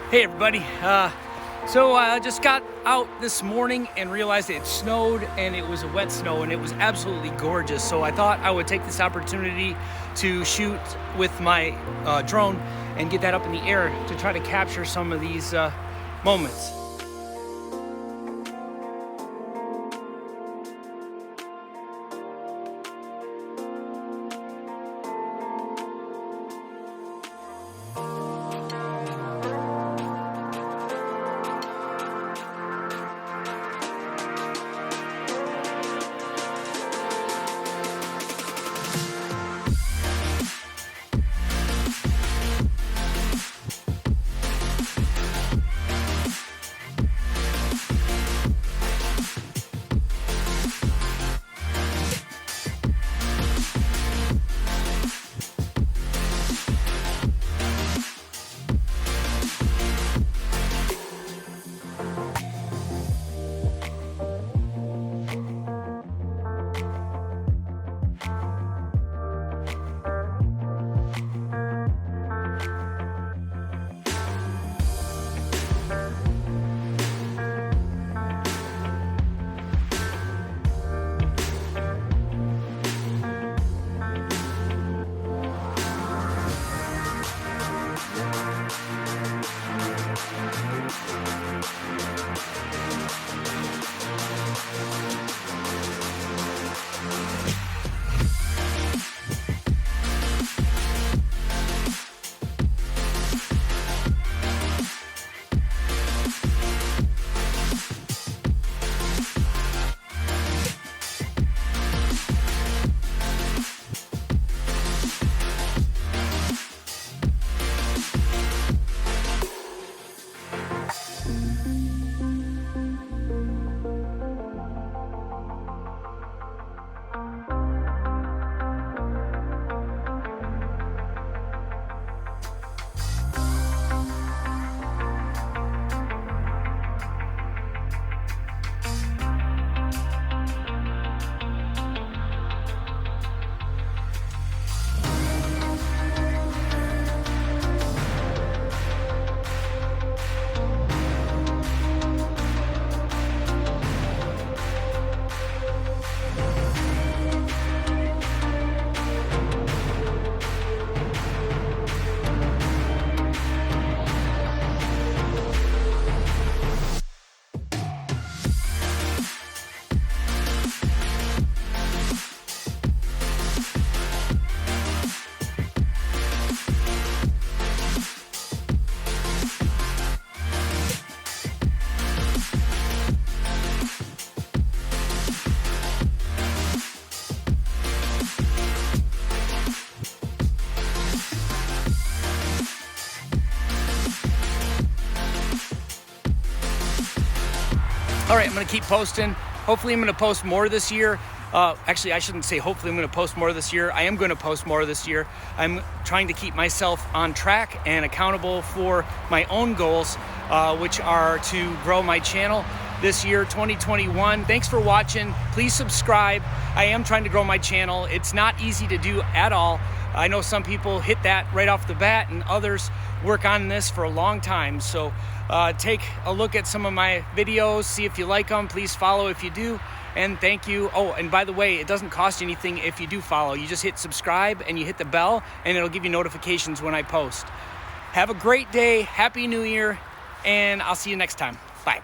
Hey everybody, so I just got out this morning and realized it snowed, and it was a wet snow, and it was absolutely gorgeous. So I thought I would take this opportunity to shoot with my drone and get that up in the air to try to capture some of these moments. All right, I'm gonna keep posting. Hopefully I'm gonna post more this year. Actually, I shouldn't say hopefully I'm gonna post more this year. I am gonna post more this year. I'm trying to keep myself on track and accountable for my own goals, which are to grow my channel this year, 2021. Thanks for watching. Please subscribe. I am trying to grow my channel. It's not easy to do at all. I know some people hit that right off the bat, and others work on this for a long time. So take a look at some of my videos, see if you like them. Please follow if you do, and thank you. Oh, and by the way, it doesn't cost you anything if you do follow. You just hit subscribe and you hit the bell, and it'll give you notifications when I post. Have a great day, Happy New Year, and I'll see you next time. Bye.